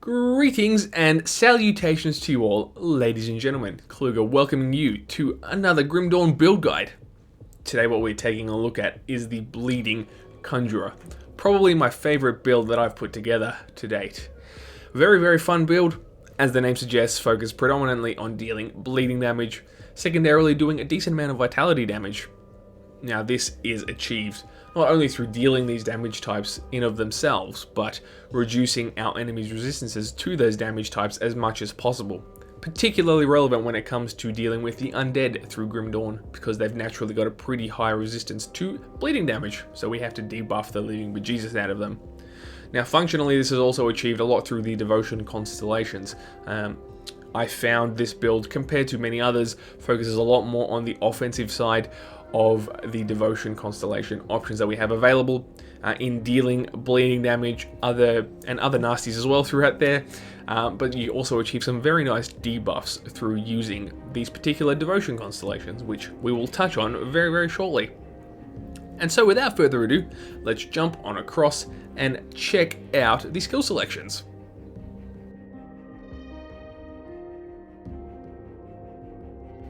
Greetings and salutations to you all, ladies and gentlemen. Kluger welcoming you to another Grim Dawn build guide. Today what we're taking a look at is the Bleeding Conjurer. Probably my favorite build that I've put together to date. Very fun build, as the name suggests, focused predominantly on dealing bleeding damage, secondarily doing a decent amount of vitality damage. Now this is achieved not only through dealing these damage types in of themselves, but reducing our enemies' resistances to those damage types as much as possible. Particularly relevant when it comes to dealing with the undead through Grim Dawn, because they've naturally got a pretty high resistance to bleeding damage, so we have to debuff the living bejesus out of them. Now functionally this is also achieved a lot through the devotion constellations. I found this build, compared to many others, focuses a lot more on the offensive side of the devotion constellation options that we have available in dealing bleeding damage, other nasties as well throughout there, but you also achieve some very nice debuffs through using these particular devotion constellations, which we will touch on very shortly. And so without further ado, let's jump on across and check out the skill selections.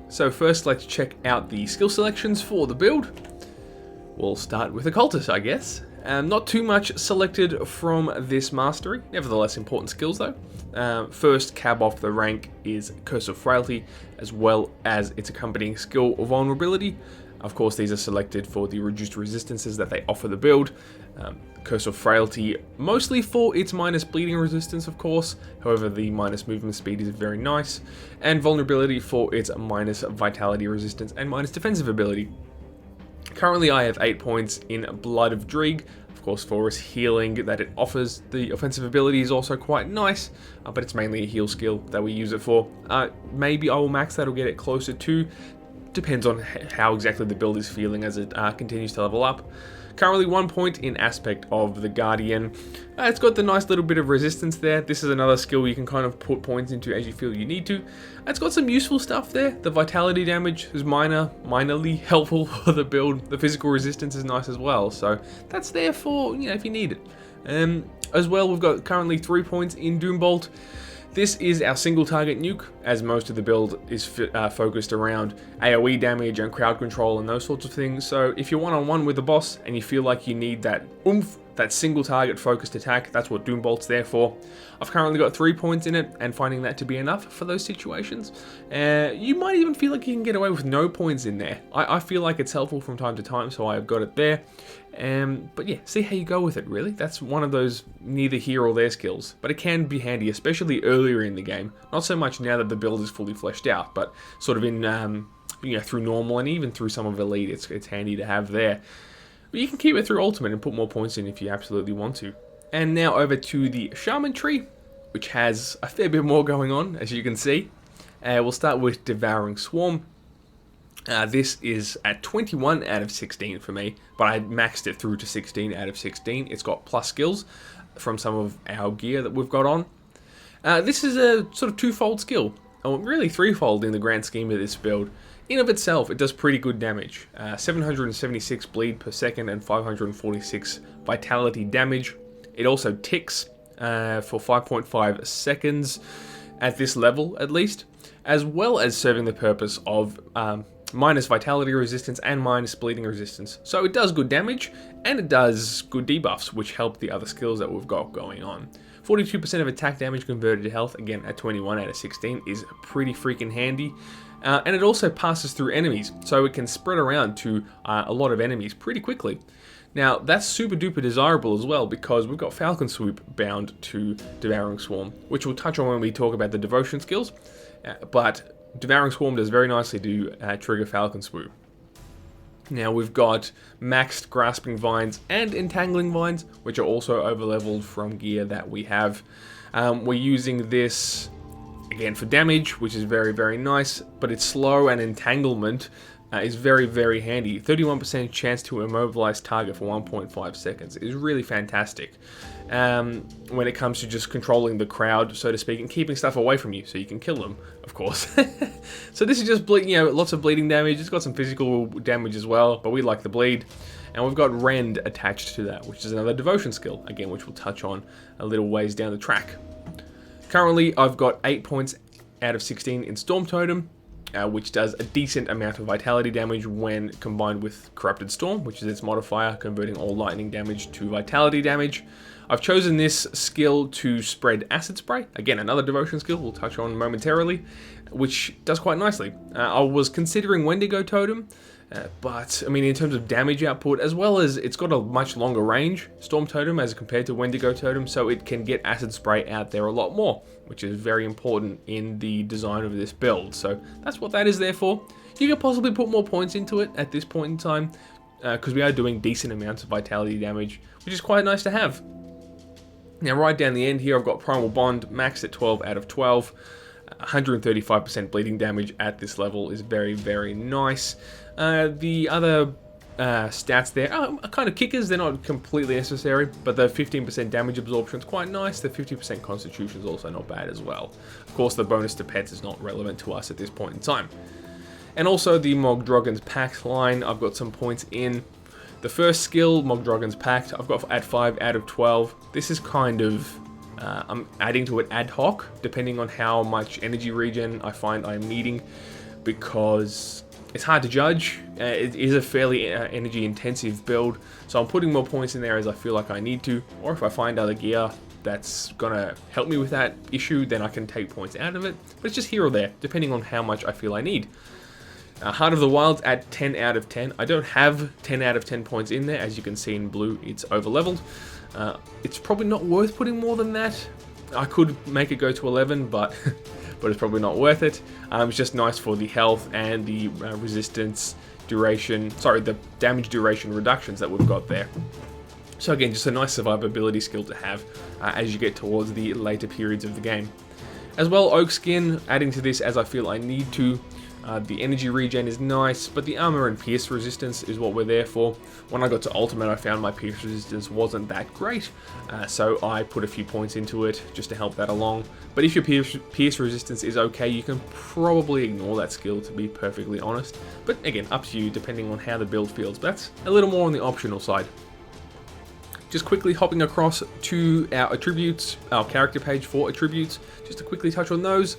So first, let's check out the skill selections for the build. We'll start with Occultist, I guess. Not too much selected from this mastery, nevertheless important skills though. First cab off the rank is Curse of Frailty, as well as its accompanying skill Vulnerability. Of course, these are selected for the reduced resistances that they offer the build. Curse of Frailty, mostly for its minus bleeding resistance, of course. However, the minus movement speed is very nice. And Vulnerability for its minus vitality resistance and minus defensive ability. Currently, I have 8 points in Blood of Dreeg. Of course, for its healing that it offers, the offensive ability is also quite nice, but it's mainly a heal skill that we use it for. Maybe I will max that or get it closer to. Depends on how exactly the build is feeling as it continues to level up. Currently 1 point in Aspect of the Guardian. It's got the nice little bit of resistance there. This is another skill you can kind of put points into as you feel you need to. It's got some useful stuff there. The vitality damage is minorly helpful for the build. The physical resistance is nice as well, so that's there for, if you need it. As well, we've got currently 3 points in Doombolt. This is our single target nuke, as most of the build is focused around AoE damage and crowd control and those sorts of things. So if you're one-on-one with the boss and you feel like you need that oomph, that single target focused attack, that's what Doombolt's there for. I've currently got 3 points in it and finding that to be enough for those situations. You might even feel like you can get away with no points in there. I feel like it's helpful from time to time, so I've got it there. But yeah, see how you go with it, really. That's one of those neither here or there skills, but it can be handy, especially earlier in the game. Not so much now that the build is fully fleshed out, but sort of in, through normal and even through some of Elite, it's handy to have there. But you can keep it through Ultimate and put more points in if you absolutely want to. And now over to the Shaman tree, which has a fair bit more going on, as you can see. We'll start with Devouring Swarm. This is at 21 out of 16 for me, but I maxed it through to 16 out of 16. It's got plus skills from some of our gear that we've got on. This is a sort of twofold skill, or really threefold in the grand scheme of this build. In of itself, it does pretty good damage. 776 bleed per second and 546 vitality damage. It also ticks for 5.5 seconds at this level, at least, as well as serving the purpose of minus vitality resistance and minus bleeding resistance. So it does good damage, and it does good debuffs, which help the other skills that we've got going on. 42% of attack damage converted to health, again at 21 out of 16, is pretty freaking handy. And it also passes through enemies, so it can spread around to a lot of enemies pretty quickly. Now, that's super duper desirable as well, because we've got Falcon Swoop bound to Devouring Swarm, which we'll touch on when we talk about the devotion skills, but Devouring Swarm does very nicely to trigger Falcon Swoop. Now we've got maxed Grasping Vines and Entangling Vines, which are also overleveled from gear that we have. We're using this again for damage, which is very nice, but it's slow, and Entanglement is very handy. 31% chance to immobilize target for 1.5 seconds is really fantastic when it comes to just controlling the crowd, so to speak, and keeping stuff away from you so you can kill them, of course. So this is just lots of bleeding damage. It's got some physical damage as well, but we like the bleed. And we've got Rend attached to that, which is another devotion skill, again, which we'll touch on a little ways down the track. Currently, I've got 8 points out of 16 in Storm Totem, which does a decent amount of vitality damage when combined with Corrupted Storm, which is its modifier, converting all lightning damage to vitality damage. I've chosen this skill to spread Acid Spray, again another devotion skill we'll touch on momentarily, which does quite nicely. I was considering Wendigo Totem, but I mean in terms of damage output, as well as it's got a much longer range, Storm Totem, as compared to Wendigo Totem, so it can get Acid Spray out there a lot more, which is very important in the design of this build. So that's what that is there for. You could possibly put more points into it at this point in time, because we are doing decent amounts of vitality damage, which is quite nice to have. Now right down the end here, I've got Primal Bond maxed at 12 out of 12. 135% bleeding damage at this level is very, very nice. The other stats there are kind of kickers. They're not completely necessary, but the 15% damage absorption is quite nice. The 50% constitution is also not bad as well. Of course, the bonus to pets is not relevant to us at this point in time. And also the Mogdrogon's Pact line, I've got some points in. The first skill, Mogdrogon's Pact, I've got at 5 out of 12. This is kind of, I'm adding to it ad hoc, depending on how much energy regen I find I'm needing, because it's hard to judge. It is a fairly energy intensive build, so I'm putting more points in there as I feel like I need to, or if I find other gear that's gonna help me with that issue, then I can take points out of it, but it's just here or there, depending on how much I feel I need. Heart of the Wilds at 10 out of 10. I don't have 10 out of 10 points in there. As you can see in blue, it's over leveled. It's probably not worth putting more than that. I could make it go to 11, but but it's probably not worth it. It's just nice for the health and the resistance duration, sorry, the damage duration reductions that we've got there. So again, just a nice survivability skill to have as you get towards the later periods of the game. As well, Oak Skin, adding to this as I feel I need to. The energy regen is nice, but the armor and pierce resistance is what we're there for. When I got to ultimate, I found my pierce resistance wasn't that great, so I put a few points into it just to help that along. But if your pierce resistance is okay, you can probably ignore that skill, to be perfectly honest. But again, up to you, depending on how the build feels. But that's a little more on the optional side. Just quickly hopping across to our attributes, our character page for attributes, just to quickly touch on those.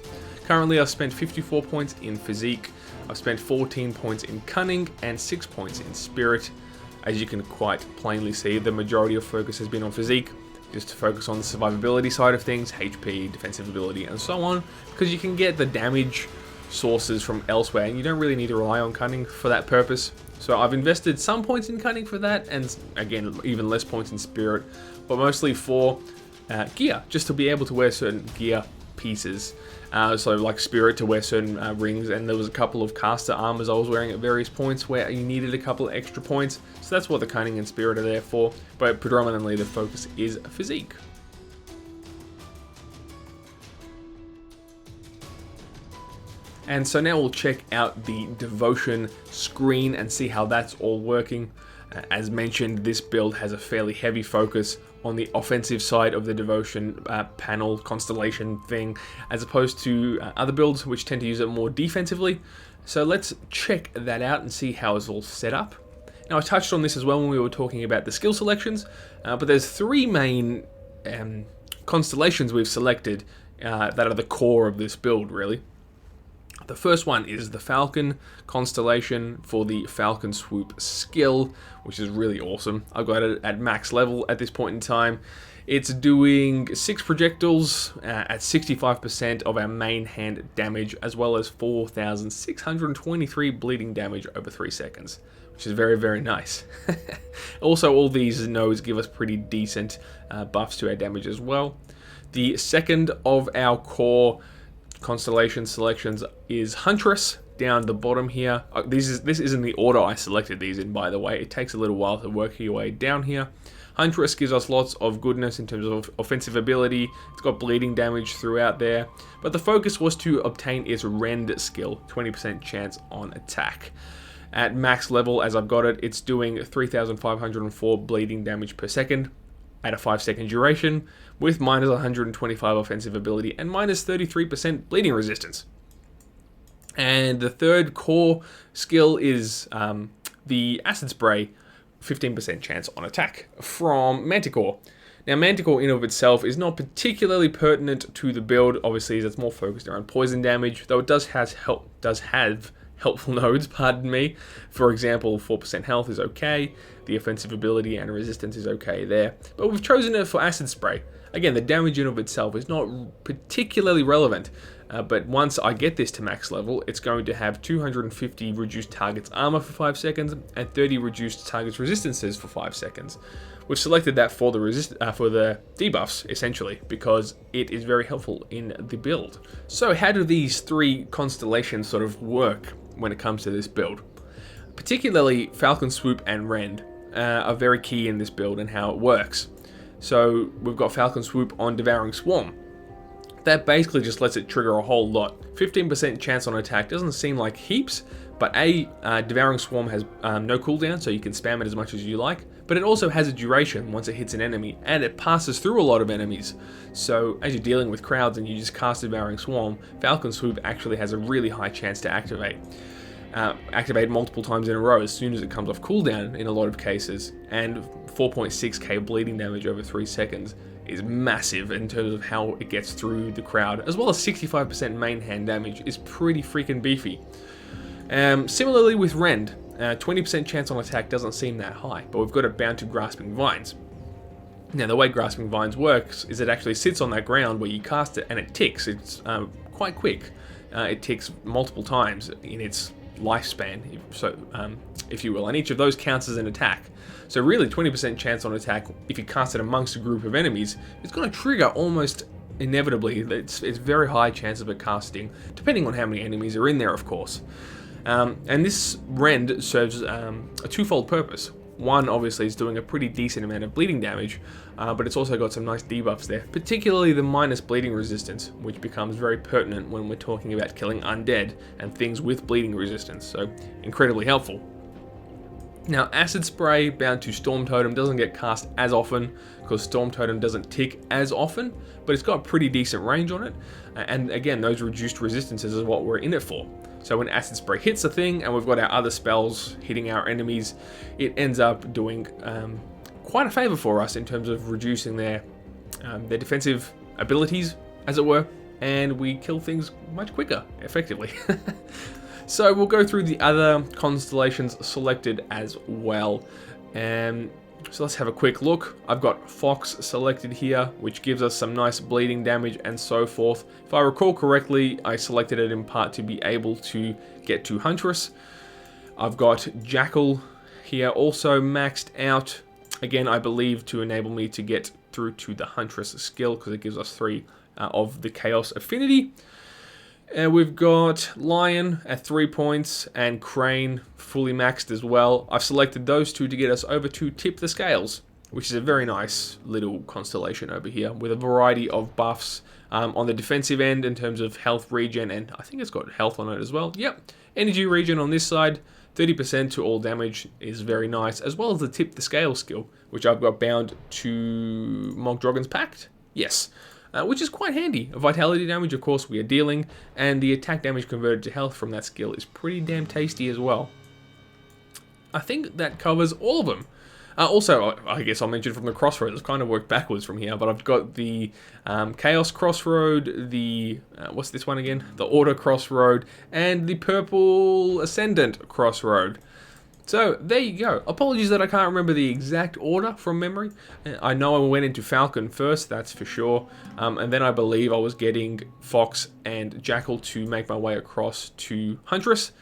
Currently, I've spent 54 points in Physique, I've spent 14 points in Cunning, and 6 points in Spirit. As you can quite plainly see, the majority of focus has been on Physique, just to focus on the survivability side of things, HP, defensive ability, and so on, because you can get the damage sources from elsewhere, and you don't really need to rely on Cunning for that purpose. So I've invested some points in Cunning for that, and again, even less points in Spirit, but mostly for gear, just to be able to wear certain gear pieces. So like Spirit to wear certain rings, and there was a couple of caster armors I was wearing at various points where you needed a couple of extra points, so that's what the Cunning and Spirit are there for, but predominantly the focus is Physique. And so now we'll check out the Devotion screen and see how that's all working. As mentioned, this build has a fairly heavy focus on the offensive side of the Devotion panel constellation thing, as opposed to other builds which tend to use it more defensively. So let's check that out and see how it's all set up. Now, I touched on this as well when we were talking about the skill selections, but there's 3 main constellations we've selected that are the core of this build, really. The first one is the Falcon constellation for the Falcon Swoop skill, which is really awesome. I've got it at max level at this point in time. It's doing 6 projectiles at 65% of our main hand damage, as well as 4,623 bleeding damage over 3 seconds, which is very, very nice. Also, all these nodes give us pretty decent buffs to our damage as well. The second of our core constellation selections is Huntress, down the bottom here. This is in the order I selected these in, by the way. It takes a little while to work your way down here. Huntress gives us lots of goodness in terms of offensive ability. It's got bleeding damage throughout there, but the focus was to obtain its Rend skill, 20% chance on attack. At max level, as I've got it, it's doing 3,504 bleeding damage per second at a 5-second duration, with minus 125 offensive ability and minus 33% bleeding resistance. And the third core skill is the Acid Spray, 15% chance on attack from Manticore. Now, Manticore in of itself is not particularly pertinent to the build, obviously, as it's more focused around poison damage, though it does have helpful nodes, pardon me. For example, 4% health is okay, the offensive ability and resistance is okay there, but we've chosen it for Acid Spray. Again, the damage in of itself is not particularly relevant, but once I get this to max level, it's going to have 250 reduced targets armor for 5 seconds and 30 reduced targets resistances for 5 seconds. We've selected that for the debuffs, essentially, because it is very helpful in the build. So how do these three constellations sort of work when it comes to this build? Particularly Falcon Swoop and Rend are very key in this build and how it works. So we've got Falcon Swoop on Devouring Swarm. That basically just lets it trigger a whole lot. 15% chance on attack doesn't seem like heaps, but Devouring Swarm has no cooldown, so you can spam it as much as you like, but it also has a duration once it hits an enemy, and it passes through a lot of enemies. So as you're dealing with crowds and you just cast Devouring Swarm, Falcon Swoop actually has a really high chance to activate. Activate multiple times in a row as soon as it comes off cooldown in a lot of cases, and 4.6k bleeding damage over 3 seconds is massive in terms of how it gets through the crowd, as well as 65% main hand damage is pretty freaking beefy. Similarly with Rend, 20% chance on attack doesn't seem that high, but we've got it bound to Grasping Vines. Now the way Grasping Vines works is it actually sits on that ground where you cast it and it ticks. It's quite quick. It ticks multiple times in its lifespan, if you will, and each of those counts as an attack. So really 20% chance on attack if you cast it amongst a group of enemies, it's going to trigger almost inevitably. It's very high chance of it casting, depending on how many enemies are in there, of course. And this Rend serves a twofold purpose. One, obviously, is doing a pretty decent amount of bleeding damage, but it's also got some nice debuffs there, particularly the minus bleeding resistance, which becomes very pertinent when we're talking about killing undead and things with bleeding resistance, so incredibly helpful. Now, Acid Spray bound to Storm Totem doesn't get cast as often, because Storm Totem doesn't tick as often, but it's got pretty decent range on it, and again, those reduced resistances is what we're in it for. So when Acid Spray hits a thing, and we've got our other spells hitting our enemies, it ends up doing quite a favor for us in terms of reducing their defensive abilities, as it were, and we kill things much quicker, effectively. So we'll go through the other constellations selected as well. So let's have a quick look. I've got Fox selected here, which gives us some nice bleeding damage and so forth. If I recall correctly, I selected it in part to be able to get to Huntress. I've got Jackal here also maxed out. Again, I believe to enable me to get through to the Huntress skill, because it gives us 3 of the Chaos Affinity. We've got Lion at 3 points and Crane fully maxed as well. I've selected those two to get us over to Tip the Scales, which is a very nice little constellation over here with a variety of buffs on the defensive end in terms of health regen, and I think it's got health on it as well. Yep, energy regen on this side, 30% to all damage is very nice, as well as the Tip the Scale skill, which I've got bound to Mogdrogon's Pact. Yes. Which is quite handy. Vitality damage, of course, we are dealing, and the attack damage converted to health from that skill is pretty damn tasty as well. I think that covers all of them. Also, I guess I'll mention from the Crossroads, it's kind of worked backwards from here, but I've got the Chaos Crossroad, the, what's this one again? The Order Crossroad, and the Purple Ascendant Crossroad. So, there you go. Apologies that I can't remember the exact order from memory. I know I went into Falcon first, that's for sure. And then I believe I was getting Fox and Jackal to make my way across to Huntress.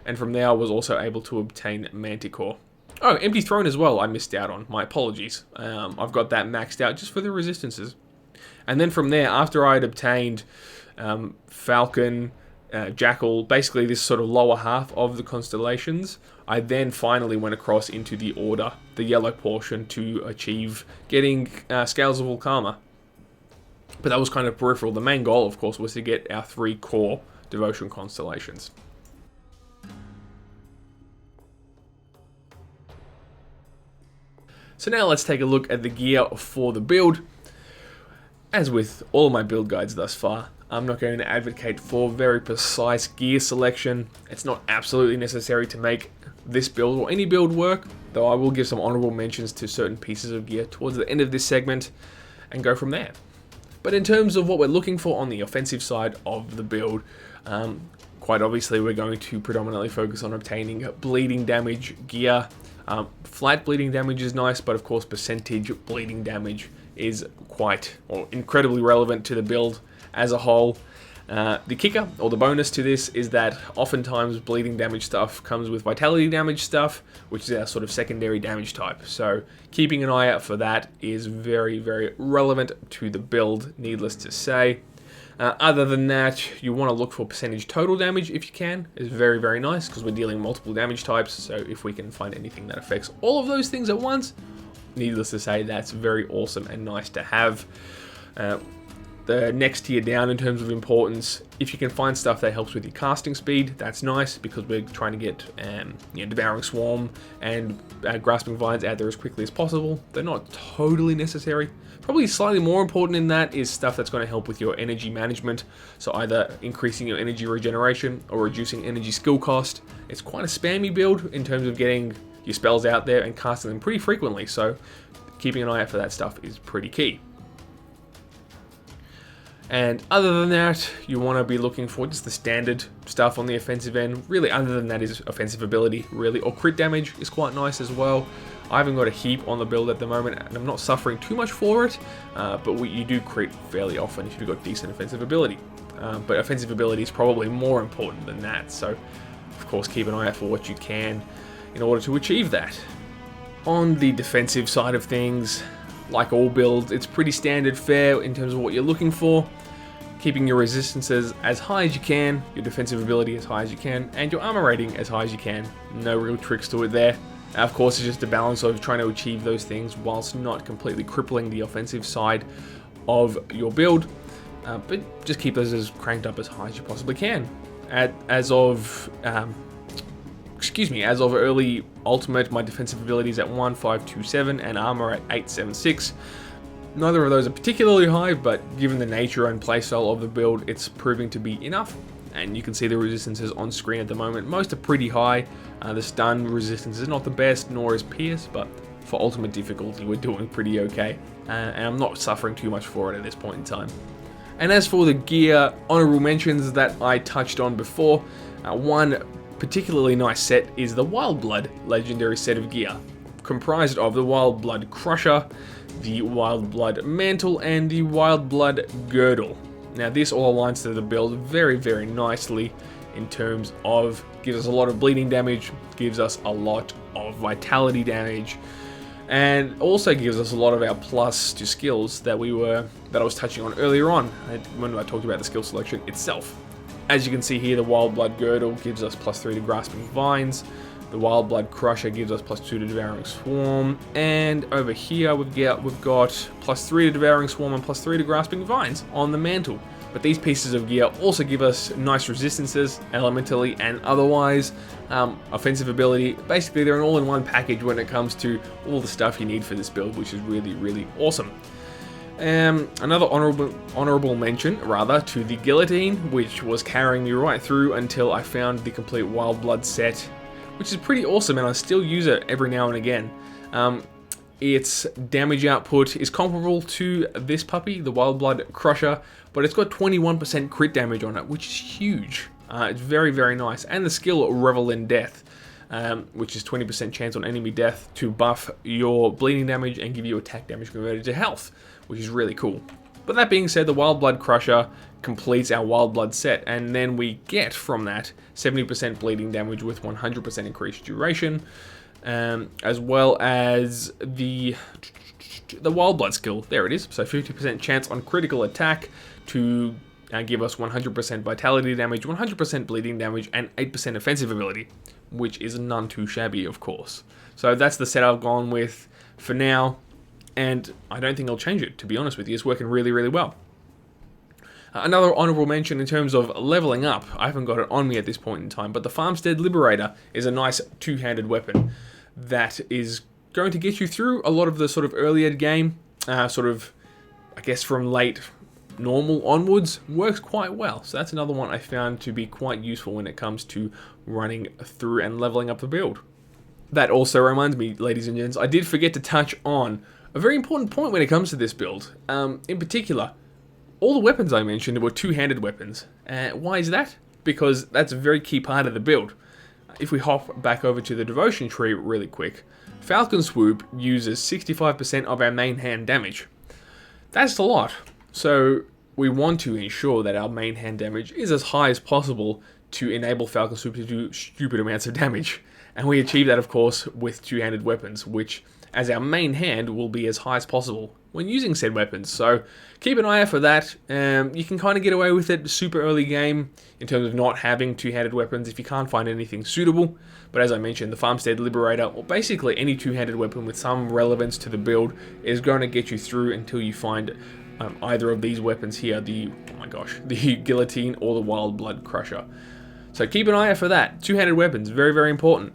And from there I was also able to obtain Manticore. Oh, Empty Throne as well I missed out on. My apologies. I've got that maxed out just for the resistances. And then from there, after I had obtained Falcon, Jackal, basically this sort of lower half of the constellations, I then finally went across into the Order, the yellow portion, to achieve getting Scales of Volcama. But that was kind of peripheral. The main goal, of course, was to get our 3 core devotion constellations. So now let's take a look at the gear for the build. As with all of my build guides thus far, I'm not going to advocate for very precise gear selection. It's not absolutely necessary to make this build or any build work. though I will give some honorable mentions to certain pieces of gear towards the end of this segment and go from there. But in terms of what we're looking for on the offensive side of the build, quite obviously we're going to predominantly focus on obtaining bleeding damage gear. Flat bleeding damage is nice, but of course percentage bleeding damage is incredibly relevant to the build as a whole. The kicker, or the bonus to this, is that oftentimes bleeding damage stuff comes with vitality damage stuff, which is our sort of secondary damage type. So keeping an eye out for that is very, very relevant to the build, needless to say. Other than that, you want to look for percentage total damage if you can. It's very, very nice because we're dealing multiple damage types. So if we can find anything that affects all of those things at once, needless to say, that's very awesome and nice to have. The next tier down in terms of importance, if you can find stuff that helps with your casting speed, that's nice because we're trying to get Devouring Swarm and Grasping Vines out there as quickly as possible. They're not totally necessary. Probably slightly more important in that is stuff that's going to help with your energy management. So either increasing your energy regeneration or reducing energy skill cost. It's quite a spammy build in terms of getting your spells out there and casting them pretty frequently. So keeping an eye out for that stuff is pretty key. And other than that, you want to be looking for just the standard stuff on the offensive end. Really, other than that is offensive ability, really. Or crit damage is quite nice as well. I haven't got a heap on the build at the moment, and I'm not suffering too much for it. But you do crit fairly often if you've got decent offensive ability. But offensive ability is probably more important than that. So, of course, keep an eye out for what you can in order to achieve that. On the defensive side of things, like all builds, it's pretty standard fare in terms of what you're looking for. Keeping your resistances as high as you can, your defensive ability as high as you can, and your armor rating as high as you can. No real tricks to it there. Of course, it's just a balance of trying to achieve those things whilst not completely crippling the offensive side of your build. But just keep those as cranked up as high as you possibly can. As of early ultimate, my defensive ability is at 1527 and armor at 876. Neither of those are particularly high, but given the nature and playstyle of the build, it's proving to be enough. And you can see the resistances on screen at the moment. Most are pretty high. The stun resistance is not the best, nor is pierce, but for ultimate difficulty, we're doing pretty okay. And I'm not suffering too much for it at this point in time. And as for the gear, honorable mentions that I touched on before, one particularly nice set is the Wildblood legendary set of gear, comprised of the Wildblood Crusher, the Wildblood Mantle, and the Wildblood Girdle. Now this all aligns to the build very, very nicely in terms of gives us a lot of bleeding damage, gives us a lot of vitality damage, and also gives us a lot of our plus to skills that I was touching on earlier on when I talked about the skill selection itself. As you can see here, the Wildblood Girdle gives us +3 to Grasping Vines, the Wildblood Crusher gives us +2 to Devouring Swarm, and over here we've got +3 to Devouring Swarm and +3 to Grasping Vines on the Mantle. But these pieces of gear also give us nice resistances, elementally and otherwise, offensive ability. Basically, they're an all-in-one package when it comes to all the stuff you need for this build, which is really, really awesome. Another honorable mention, rather, to the Guillotine, which was carrying me right through until I found the complete Wildblood set, which is pretty awesome, and I still use it every now and again. Its damage output is comparable to this puppy, the Wildblood Crusher, but it's got 21% crit damage on it, which is huge. It's very, very nice. And the skill Revel in Death, which is 20% chance on enemy death to buff your bleeding damage and give you attack damage converted to health, which is really cool. But that being said, the Wildblood Crusher completes our Wildblood set, and then we get from that 70% bleeding damage with 100% increased duration, as well as the Wildblood skill. There it is. So 50% chance on critical attack to give us 100% vitality damage, 100% bleeding damage, and 8% offensive ability, which is none too shabby, of course. So that's the set I've gone with for now, and I don't think I'll change it, to be honest with you. It's working really, really well. Another honorable mention in terms of leveling up, I haven't got it on me at this point in time, but the Farmstead Liberator is a nice two-handed weapon that is going to get you through a lot of the sort of earlier game, I guess from late normal onwards, works quite well. So that's another one I found to be quite useful when it comes to running through and leveling up the build. That also reminds me, ladies and gents, I did forget to touch on a very important point when it comes to this build. In particular, all the weapons I mentioned were two-handed weapons. Why is that? Because that's a very key part of the build. If we hop back over to the devotion tree really quick, Falcon Swoop uses 65% of our main hand damage. That's a lot. So we want to ensure that our main hand damage is as high as possible to enable Falcon Swoop to do stupid amounts of damage. And we achieve that, of course, with two-handed weapons, which, as our main hand, will be as high as possible when using said weapons. So keep an eye out for that. You can kind of get away with it super early game in terms of not having two-handed weapons if you can't find anything suitable. But as I mentioned, the Farmstead Liberator, or basically any two-handed weapon with some relevance to the build, is going to get you through until you find either of these weapons here, the Guillotine or the Wild Blood Crusher. So keep an eye out for that. Two-handed weapons, very, very important.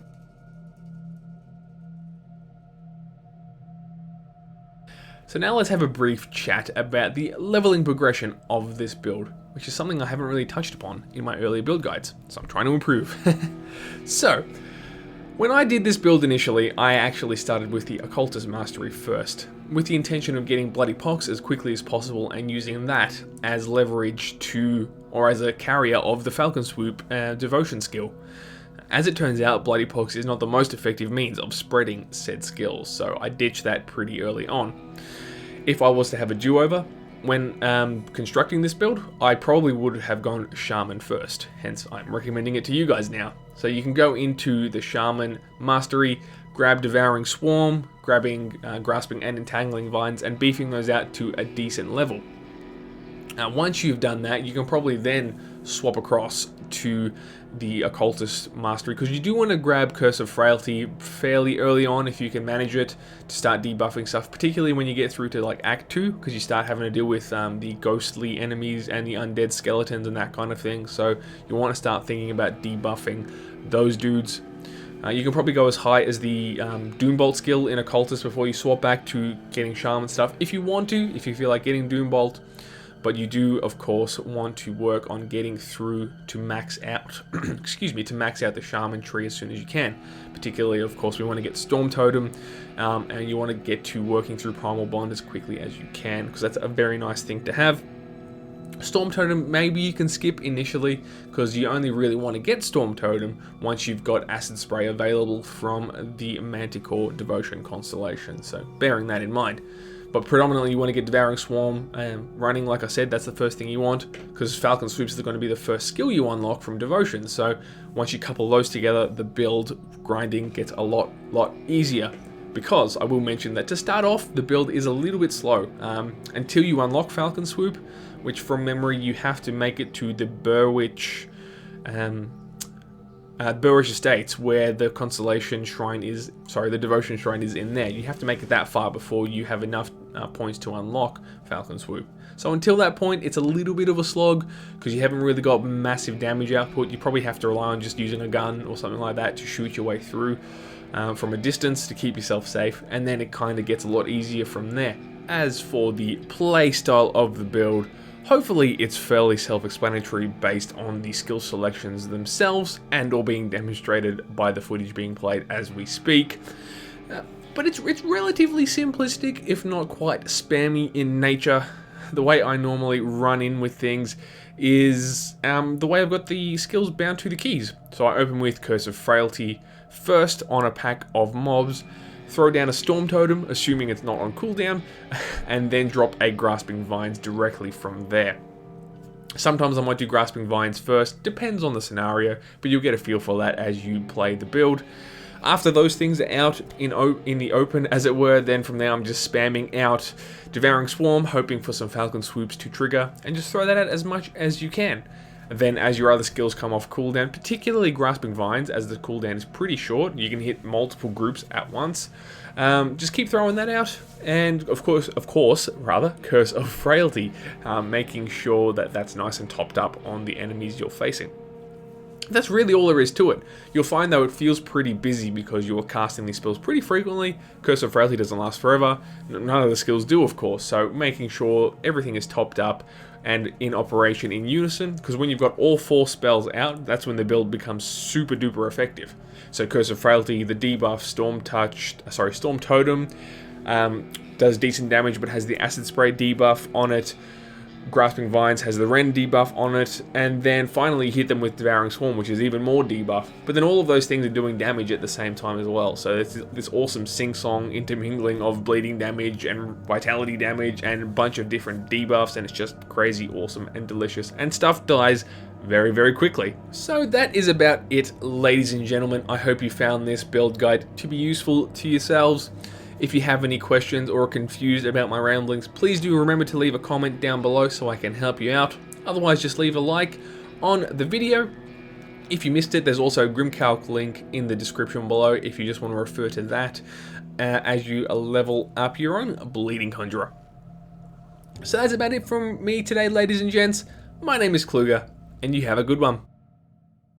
So now let's have a brief chat about the leveling progression of this build, which is something I haven't really touched upon in my earlier build guides, so I'm trying to improve. So, when I did this build initially, I actually started with the Occultist Mastery first, with the intention of getting Bloody Pox as quickly as possible and using that as leverage to, or as a carrier of the Falcon Swoop devotion skill. As it turns out, Bloody Pox is not the most effective means of spreading said skills, so I ditched that pretty early on. If I was to have a do-over, when constructing this build, I probably would have gone Shaman first, hence I'm recommending it to you guys now. So you can go into the Shaman Mastery, grab Devouring Swarm, grabbing Grasping and Entangling Vines, and beefing those out to a decent level. Once you've done that, you can probably then swap across to the Occultist Mastery, because you do want to grab Curse of Frailty fairly early on if you can manage it, to start debuffing stuff, particularly when you get through to like Act 2, because you start having to deal with the ghostly enemies and the undead skeletons and that kind of thing. So you want to start thinking about debuffing those dudes. You can probably go as high as the Doombolt skill in Occultist before you swap back to getting Shaman stuff, if you want to, if you feel like getting Doombolt. But you do, of course, want to work on getting through to max out, to max out the Shaman tree as soon as you can. Particularly, of course, we want to get Storm Totem, and you want to get to working through Primal Bond as quickly as you can, because that's a very nice thing to have. Storm Totem, maybe you can skip initially, because you only really want to get Storm Totem once you've got Acid Spray available from the Manticore Devotion constellation, so bearing that in mind. But predominantly you want to get Devouring Swarm running, like I said, that's the first thing you want, because Falcon Swoops are going to be the first skill you unlock from Devotion, so once you couple those together, the build grinding gets a lot easier. Because I will mention that to start off, the build is a little bit slow until you unlock Falcon Swoop, which from memory you have to make it to the Burwich Estates, where the Constellation Shrine is, the Devotion Shrine is in there. You have to make it that far before you have enough points to unlock Falcon Swoop. So until that point, it's a little bit of a slog, because you haven't really got massive damage output. You probably have to rely on just using a gun or something like that to shoot your way through from a distance to keep yourself safe, and then it kind of gets a lot easier from there. As for the playstyle of the build, hopefully it's fairly self-explanatory based on the skill selections themselves and or being demonstrated by the footage being played as we speak. But it's relatively simplistic, if not quite spammy in nature. The way I normally run in with things is the way I've got the skills bound to the keys. So I open with Curse of Frailty first on a pack of mobs, throw down a Storm Totem, assuming it's not on cooldown, and then drop a Grasping Vines directly from there. Sometimes I might do Grasping Vines first, depends on the scenario, but you'll get a feel for that as you play the build. After those things are out in the open, as it were, then from there I'm just spamming out Devouring Swarm, hoping for some Falcon Swoops to trigger, and just throw that out as much as you can. Then as your other skills come off cooldown, particularly Grasping Vines, as the cooldown is pretty short, you can hit multiple groups at once. Just keep throwing that out, and of course, Curse of Frailty, making sure that that's nice and topped up on the enemies you're facing. That's really all there is to it. You'll find though it feels pretty busy because you're casting these spells pretty frequently. Curse of Frailty doesn't last forever. None of the skills do, of course, so making sure everything is topped up and in operation in unison, because when you've got all 4 spells out, that's when the build becomes super duper effective. So Curse of Frailty, the debuff, Storm Totem, does decent damage but has the Acid Spray debuff on it. Grasping Vines has the Rend debuff on it, and then finally you hit them with Devouring Swarm, which is even more debuff. But then all of those things are doing damage at the same time as well, so it's this awesome sing-song intermingling of bleeding damage and vitality damage and a bunch of different debuffs, and it's just crazy awesome and delicious, and stuff dies very, very quickly. So that is about it, ladies and gentlemen. I hope you found this build guide to be useful to yourselves. If you have any questions or are confused about my ramblings, please do remember to leave a comment down below so I can help you out. Otherwise, just leave a like on the video. If you missed it, there's also a Grimcalc link in the description below if you just want to refer to that as you level up your own Bleeding Conjurer. So that's about it from me today, ladies and gents. My name is Kluger, and you have a good one.